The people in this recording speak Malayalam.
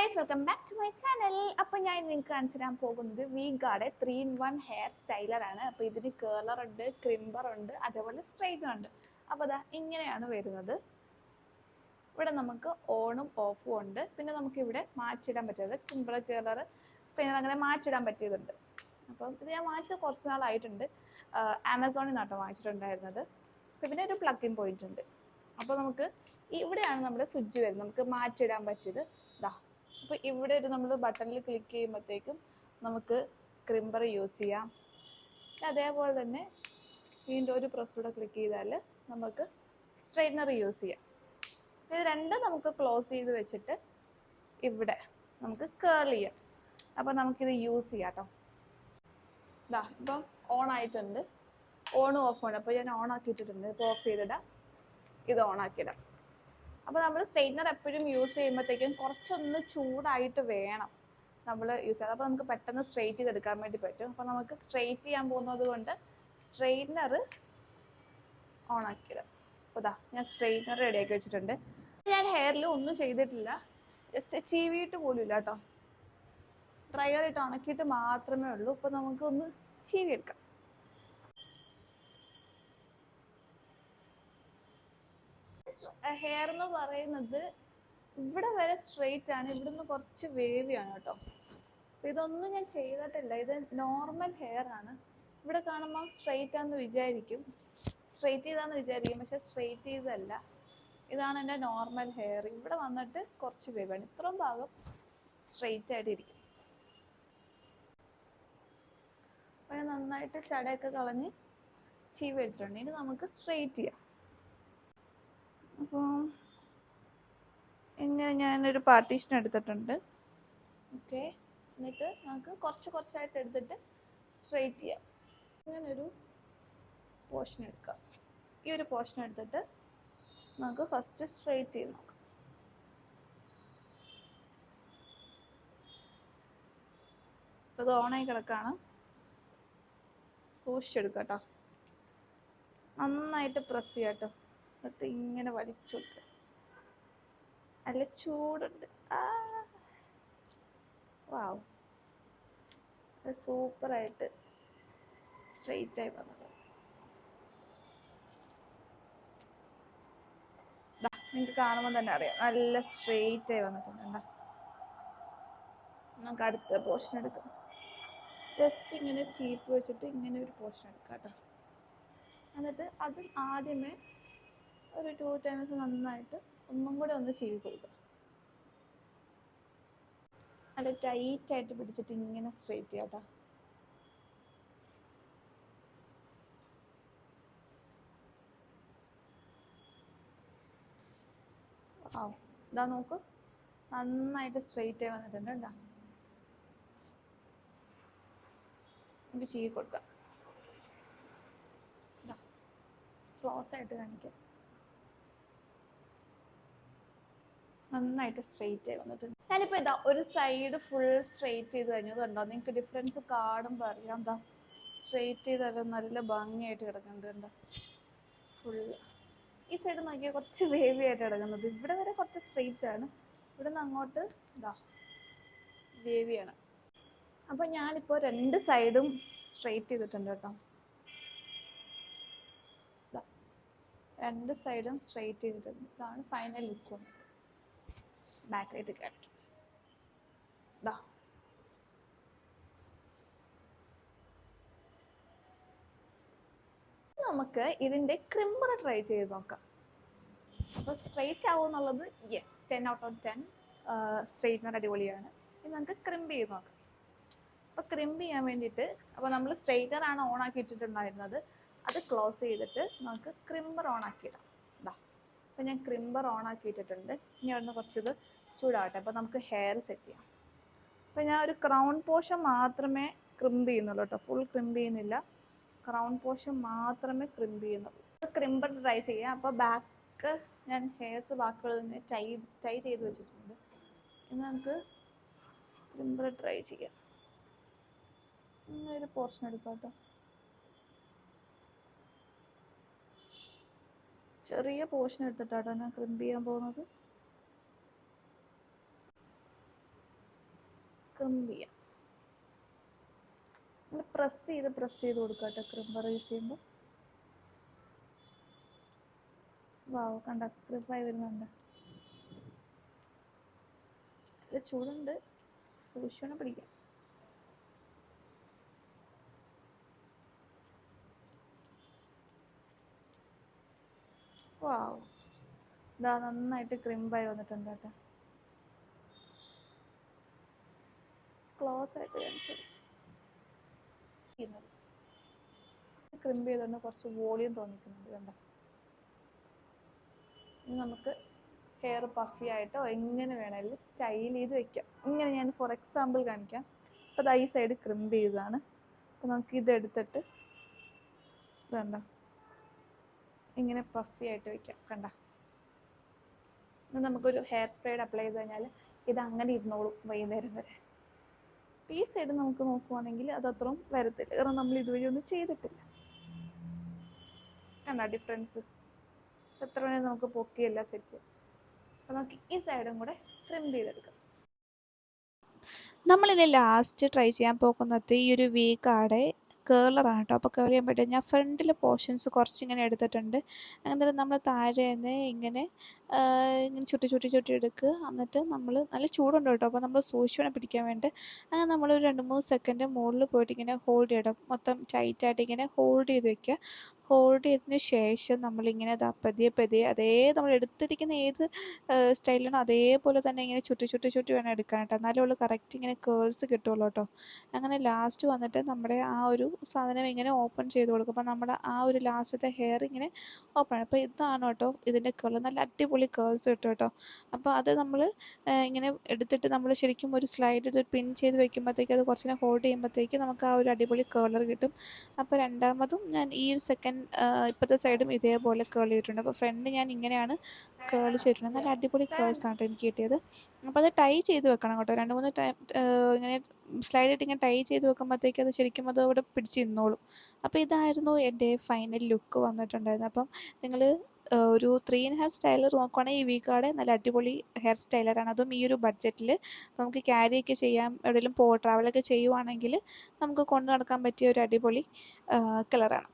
Guys, welcome back to my channel. അപ്പോൾ ഞാൻ നിങ്ങൾക്ക് കാണിച്ചു തരാൻ പോകുന്നത് വീഗാർഡ് 3-in-1 ഹെയർ സ്റ്റൈലറാണ്. അപ്പോൾ ഇതിന് കേളർ ഉണ്ട്, ക്രിംബർ ഉണ്ട്, അതേപോലെ സ്ട്രെയിറ്റനർ ഉണ്ട്. അപ്പോൾ അതാ ഇങ്ങനെയാണ് വരുന്നത്. ഇവിടെ നമുക്ക് ഓണും ഓഫും ഉണ്ട്. പിന്നെ നമുക്ക് ഇവിടെ മാറ്റിയിടാൻ പറ്റിയത് ക്രിംബർ, കേളർ, സ്ട്രെയിറ്റനർ അങ്ങനെ മാറ്റിയിടാൻ പറ്റിയതുണ്ട്. അപ്പം ഇത് ഞാൻ വാങ്ങിച്ചത് കുറച്ച് നാളായിട്ടുണ്ട്. ആമസോണിൽ നിന്നാട്ടോ വാങ്ങിച്ചിട്ടുണ്ടായിരുന്നത്. പിന്നെ ഒരു പ്ലഗ്-ഇൻ പോയിന്റ് ഉണ്ട്. അപ്പോൾ നമുക്ക് ഇവിടെയാണ് നമ്മുടെ സ്വിച്ച് വരുന്നത്. നമുക്ക് മാറ്റിയിടാൻ പറ്റിയത് ഇതാ. അപ്പോൾ ഇവിടെ ഒരു നമ്മൾ ബട്ടണിൽ ക്ലിക്ക് ചെയ്യുമ്പോഴത്തേക്കും നമുക്ക് ക്രിംബർ യൂസ് ചെയ്യാം. അതേപോലെ തന്നെ വീണ്ടും ഒരു പ്രസ് കൂടെ ക്ലിക്ക് ചെയ്താൽ നമുക്ക് സ്ട്രെയിറ്റ്നർ യൂസ് ചെയ്യാം. ഇത് രണ്ടും നമുക്ക് ക്ലോസ് ചെയ്ത് വെച്ചിട്ട് ഇവിടെ നമുക്ക് കേൾ ചെയ്യാം. അപ്പോൾ നമുക്കിത് യൂസ് ചെയ്യാം കേട്ടോ. ഇതാ ഇപ്പം ഓൺ ആയിട്ടുണ്ട്, ഓണും ഓഫും. അപ്പോൾ ഞാൻ ഓൺ ആക്കിയിട്ടിട്ടുണ്ട്. ഇപ്പോൾ ഓഫ് ചെയ്തിടാം, ഇത് ഓൺ ആക്കിയിടാം. അപ്പോൾ നമ്മൾ സ്ട്രെയിറ്റ്നർ എപ്പോഴും യൂസ് ചെയ്യുമ്പോഴത്തേക്കും കുറച്ചൊന്ന് ചൂടായിട്ട് വേണം നമ്മൾ യൂസ് ചെയ്യാം. അപ്പോൾ നമുക്ക് പെട്ടെന്ന് സ്ട്രെയിറ്റ് ചെയ്തെടുക്കാൻ വേണ്ടി പറ്റും. അപ്പോൾ നമുക്ക് സ്ട്രെയിറ്റ് ചെയ്യാൻ പോകുന്നത് കൊണ്ട് സ്ട്രെയിറ്റ്നർ ഓൺ ആക്കിയിടാം. അപ്പോൾ ഇതാ ഞാൻ സ്ട്രെയിറ്റ്നർ റെഡിയാക്കി വെച്ചിട്ടുണ്ട്. ഞാൻ ഹെയറിൽ ഒന്നും ചെയ്തിട്ടില്ല, ജസ്റ്റ് ചീവിയിട്ട് പോലും ഇല്ല കേട്ടോ. ഡ്രയർ ഇട്ട് ഉണക്കിയിട്ട് മാത്രമേ ഉള്ളൂ. ഇപ്പോൾ നമുക്കൊന്ന് ചീവിയെടുക്കാം. ഹെയർ എന്ന് പറയുന്നത് ഇവിടെ വരെ സ്ട്രെയിറ്റ് ആണ്, ഇവിടുന്ന് കുറച്ച് വേവിയാണ് കേട്ടോ. ഇതൊന്നും ഞാൻ ചെയ്തിട്ടില്ല, ഇത് നോർമൽ ഹെയർ ആണ്. ഇവിടെ കാണുമ്പോൾ സ്ട്രെയിറ്റ് ആണെന്ന് വിചാരിക്കും, സ്ട്രെയിറ്റ് ചെയ്താന്ന് വിചാരിക്കും, പക്ഷെ സ്ട്രെയിറ്റ് ചെയ്തല്ല. ഇതാണ് എൻ്റെ നോർമൽ ഹെയർ. ഇവിടെ വന്നിട്ട് കുറച്ച് വേവാണ്, ഇത്രയും ഭാഗം സ്ട്രെയിറ്റ് ആയിട്ട് ഇരിക്കും. അപ്പോൾ ഞാൻ നന്നായിട്ട് ചടയൊക്കെ കളഞ്ഞ് ചീവ് എടുത്തിട്ടുണ്ട്. ഇനി നമുക്ക് സ്ട്രെയിറ്റ് ചെയ്യാം. അപ്പോൾ ഇങ്ങനെ ഞാനൊരു പാർട്ടീഷൻ എടുത്തിട്ടുണ്ട്. ഓക്കെ, എന്നിട്ട് നമുക്ക് കുറച്ചായിട്ട് എടുത്തിട്ട് സ്ട്രെയിറ്റ് ചെയ്യാം. ഇങ്ങനൊരു പോർഷൻ എടുക്കാം. ഈ ഒരു പോർഷൻ എടുത്തിട്ട് നമുക്ക് ഫസ്റ്റ് സ്ട്രെയിറ്റ് ചെയ്ത് നോക്കാം. അപ്പോൾ ഇത് ഓണായി കിടക്കാണ്. സൂക്ഷിച്ചെടുക്കാം കേട്ടോ, നന്നായിട്ട് പ്രസ് ചെയ്യാം കേട്ടോ. എന്നിട്ട് ഇങ്ങനെ വലിച്ചു കൊടുക്കുക. നല്ല ചൂടുണ്ട്. വാവ്, സൂപ്പറായിട്ട് സ്ട്രെയിറ്റ് ആയി വന്നത്. നിങ്ങൾക്ക് കാണുമ്പോൾ തന്നെ അറിയാം, നല്ല സ്ട്രെയിറ്റ് ആയി വന്നിട്ടുണ്ട്. എന്താ, നമുക്ക് അടുത്ത പോർഷൻ എടുക്കാം. ജസ്റ്റ് ഇങ്ങനെ ചീപ്പ് വെച്ചിട്ട് ഇങ്ങനെ ഒരു പോർഷൻ എടുക്കാം കേട്ടോ. എന്നിട്ട് അത് ആദ്യമേ ഒരു 2 times നന്നായിട്ട് ഒന്നും കൂടെ ഒന്ന് ചീവി കൊടുക്കുക. നല്ല ടൈറ്റായിട്ട് പിടിച്ചിട്ട് ഇങ്ങനെ സ്ട്രെയിറ്റ് ചെയ്യാം കേട്ടോ. ഇതാ നോക്കൂ, നന്നായിട്ട് സ്ട്രെയിറ്റ് ആയി വന്നിട്ടുണ്ട്. കേട്ടോ, നമുക്ക് ചീവി കൊടുക്കാം. ക്ലോസ് ആയിട്ട് കാണിക്കാം. നന്നായിട്ട് സ്ട്രെയിറ്റ് ആയി വന്നിട്ടുണ്ട്. ഞാനിപ്പോൾ ഇതാ ഒരു സൈഡ് ഫുൾ സ്ട്രെയിറ്റ് ചെയ്ത് കഴിഞ്ഞത് കണ്ടോ. നിങ്ങൾക്ക് ഡിഫറൻസ് കാണുമ്പോൾ അറിയാം. എന്താ, സ്ട്രെയിറ്റ് ചെയ്താലും നല്ല ഭംഗിയായിട്ട് കിടക്കുന്നുണ്ട്. കണ്ടോ, ഫുള്ള്. ഈ സൈഡ് നോക്കിയാൽ കുറച്ച് വേവി ആയിട്ട് കിടക്കുന്നത്. ഇവിടെ വരെ കുറച്ച് സ്ട്രെയിറ്റ് ആണ്, ഇവിടെ നിന്ന് അങ്ങോട്ട് ഇതാ വേവിയാണ്. അപ്പോൾ ഞാനിപ്പോൾ 2 സൈഡും സ്ട്രെയിറ്റ് ചെയ്തിട്ടുണ്ട് കേട്ടോ. 2 സൈഡും സ്ട്രെയിറ്റ് ചെയ്തിട്ടുണ്ട്. ഇതാണ് ഫൈനൽ ലുക്ക്. ബാക്കിലേക്ക് കാണിക്കും. നമുക്ക് ഇതിൻ്റെ ക്രിംബർ ട്രൈ ചെയ്ത് നോക്കാം. അപ്പോൾ സ്ട്രെയിറ്റ് ആവും എന്നുള്ളത് യെസ്, 10 out of 10. സ്ട്രെയിറ്റ്നർ അടിപൊളിയാണ്. ഇനി നമുക്ക് ക്രിംബ് ചെയ്ത് നോക്കാം. അപ്പോൾ ക്രിംബ് ചെയ്യാൻ വേണ്ടിയിട്ട്, അപ്പോൾ നമ്മൾ സ്ട്രെയിറ്റ്നർ ആണ് ഓൺ ആക്കി ഇട്ടിട്ടുണ്ടായിരുന്നത്, അത് ക്ലോസ് ചെയ്തിട്ട് നമുക്ക് ക്രിംബർ ഓൺ ആക്കിയിടാം. അപ്പോൾ ഞാൻ ക്രിംബർ ഓൺ ആക്കിയിട്ടിട്ടുണ്ട്. ഇനി അവിടുന്ന് കുറച്ചത് ചൂടാവട്ടെ. അപ്പോൾ നമുക്ക് ഹെയർ സെറ്റ് ചെയ്യാം. അപ്പോൾ ഞാൻ ഒരു ക്രൗൺ പോർഷൻ മാത്രമേ ക്രിംബ് ചെയ്യുന്നുള്ളൂ കേട്ടോ, ഫുൾ ക്രിംബ് ചെയ്യുന്നില്ല. ക്രൗൺ പോർഷൻ മാത്രമേ ക്രിംബ് ചെയ്യുന്നുള്ളൂ. ക്രിംബർ ട്രൈ ചെയ്യാം. അപ്പോൾ ബാക്ക് ഞാൻ ഹെയർസ് ബാക്കിയുള്ളത് തന്നെ ടൈ ചെയ്ത് വെച്ചിട്ടുണ്ട്. ഇനി നമുക്ക് ക്രിംബർ ട്രൈ ചെയ്യാം. ഇങ്ങനൊരു പോർഷൻ എടുക്കാം കേട്ടോ. ചെറിയ പോർഷൻ എടുത്തിട്ടാട്ടോ ഞാൻ ക്രിംബ് ചെയ്യാൻ പോകുന്നത്. ക്രിമ്പ് ചെയ്യാം. നമ്മൾ പ്രസ് ചെയ്ത് കൊടുക്കുക കേട്ടോ ക്രിമ്പർ യൂസ് ചെയ്യുമ്പോൾ. വാവ്, കണ്ട ക്രിമ്പായി വരുന്നുണ്ട്. ഇത് ചൂടുണ്ട്, സൂക്ഷിച്ചോണം പിടിക്കാം. വാവ്, ഇതാ നന്നായിട്ട് ക്രിമ്പായി വന്നിട്ടുണ്ട് കേട്ടോ. ക്ലോസ് ആയിട്ട് കാണിച്ചത് ക്രിമ്പ് ചെയ്തുകൊണ്ട് കുറച്ച് വോളിയം തോന്നിക്കുന്നുണ്ട് കണ്ടോ. ഇനി നമുക്ക് ഹെയർ പഫി ആയിട്ടോ എങ്ങനെ വേണമെങ്കിലും സ്റ്റൈൽ ചെയ്ത് വെക്കാം. ഇങ്ങനെ ഞാൻ ഫോർ എക്സാമ്പിൾ കാണിക്കാം. അപ്പോൾ അത് ഈ സൈഡ് ക്രിമ്പ് ചെയ്തതാണ്. അപ്പോൾ നമുക്ക് ഇതെടുത്തിട്ട് വേണ്ട ഇങ്ങനെ പഫി ആയിട്ട് വെക്കാം. കണ്ട, നമുക്കൊരു ഹെയർ സ്പ്രേഡ് അപ്ലൈ ചെയ്ത് കഴിഞ്ഞാൽ ഇത് അങ്ങനെ ഇരുന്നോളും വൈകുന്നേരം വരെ. ഈ സൈഡ് നമുക്ക് നോക്കുവാണെങ്കിൽ അത് അത്രയും വരത്തില്ല, കാരണം നമ്മൾ ഇതുവഴി ഒന്നും ചെയ്തിട്ടില്ല. കണ്ട ഡിഫറൻസ്? എത്ര വേണേൽ നമുക്ക് പൊക്കിയല്ല സെറ്റ് ചെയ്യാം. അപ്പോൾ നമുക്ക് ഈ സൈഡും കൂടെ ട്രിം ചെയ്തെടുക്കാം. നമ്മളിനി ലാസ്റ്റ് ട്രൈ ചെയ്യാൻ പോകുന്നത് ഈ ഒരു വീഗാടെ കേളറാണ് കേട്ടോ. അപ്പോൾ കേൾ ചെയ്യാൻ പറ്റും. ഞാൻ ഫ്രണ്ടിൽ പോർഷൻസ് കുറച്ചിങ്ങനെ എടുത്തിട്ടുണ്ട്. എന്നിട്ട് നമ്മൾ താഴെ നിന്ന് ഇങ്ങനെ ചുട്ടി എടുക്കുക. എന്നിട്ട് നമ്മൾ നല്ല ചൂടുണ്ട് കേട്ടോ, അപ്പോൾ നമ്മൾ സൂക്ഷിച്ച് വേണം പിടിക്കാൻ വേണ്ടി. അങ്ങനെ നമ്മളൊരു 2-3 സെക്കൻഡ് മുകളിൽ പോയിട്ട് ഇങ്ങനെ ഹോൾഡ് ചെയ്യണം. മൊത്തം ടൈറ്റായിട്ട് ഇങ്ങനെ ഹോൾഡ് ചെയ്ത് വെക്കുക. ഹോൾഡ് ചെയ്തതിന് ശേഷം നമ്മളിങ്ങനെ പതിയെ അതേ നമ്മൾ എടുത്തിരിക്കുന്ന ഏത് സ്റ്റൈലാണോ അതേപോലെ തന്നെ ഇങ്ങനെ ചുട്ടി വേണം എടുക്കാൻ കേട്ടോ. എന്നാലേ ഉള്ളൂ കറക്റ്റ് ഇങ്ങനെ കേൾസ് കിട്ടുള്ളൂ കേട്ടോ. അങ്ങനെ ലാസ്റ്റ് വന്നിട്ട് നമ്മുടെ ആ ഒരു സാധനം ഇങ്ങനെ ഓപ്പൺ ചെയ്ത് കൊടുക്കും. അപ്പോൾ നമ്മുടെ ആ ഒരു ലാസ്റ്റത്തെ ഹെയർ ഇങ്ങനെ ഓപ്പൺ ആണ്. അപ്പോൾ ഇതാണ് കേട്ടോ ഇതിൻ്റെ കേൾ. നല്ല അടിപൊളി കേൾസ് കിട്ടും കേട്ടോ. അപ്പോൾ അത് നമ്മൾ ഇങ്ങനെ എടുത്തിട്ട് നമ്മൾ ശരിക്കും ഒരു സ്ലൈഡ് എടുത്ത് പിൻ ചെയ്ത് വെക്കുമ്പോഴത്തേക്ക് അത് കുറച്ചിനെ ഹോൾഡ് ചെയ്യുമ്പോഴത്തേക്ക് നമുക്ക് ആ ഒരു അടിപൊളി കേളർ കിട്ടും. അപ്പോൾ രണ്ടാമതും ഞാൻ ഈ ഒരു സെക്കൻഡ് ഇപ്പോഴത്തെ സൈഡും ഇതേപോലെ കേൾ ചെയ്തിട്ടുണ്ട്. അപ്പോൾ ഫ്രണ്ട് ഞാൻ ഇങ്ങനെയാണ് കേൾ ചെയ്തിട്ടുണ്ട്. നല്ല അടിപൊളി കേൾസാണ് കേട്ടോ എനിക്ക് കിട്ടിയത്. അപ്പോൾ അത് ടൈ ചെയ്ത് വെക്കണം കേട്ടോ. 2-3 ടൈം ഇങ്ങനെ സ്ലൈഡിട്ട് ഇങ്ങനെ ടൈ ചെയ്ത് വെക്കുമ്പോഴത്തേക്ക് അത് ശരിക്കും അത് അവിടെ പിടിച്ച് നിന്നോളും. അപ്പോൾ ഇതായിരുന്നു എൻ്റെ ഫൈനൽ ലുക്ക് വന്നിട്ടുണ്ടായിരുന്നത്. അപ്പം നിങ്ങൾ ഒരു 3 ഹെയർ സ്റ്റൈലർ നോക്കുവാണെങ്കിൽ ഈ വീഗാടെ നല്ല അടിപൊളി ഹെയർ സ്റ്റൈലറാണ്. അതും ഈ ഒരു ബഡ്ജറ്റിൽ നമുക്ക് ക്യാരിയൊക്കെ ചെയ്യാം. എവിടെയെങ്കിലും ട്രാവലൊക്കെ ചെയ്യുവാണെങ്കിൽ നമുക്ക് കൊണ്ടു നടക്കാൻ പറ്റിയ ഒരു അടിപൊളി കളറാണ്.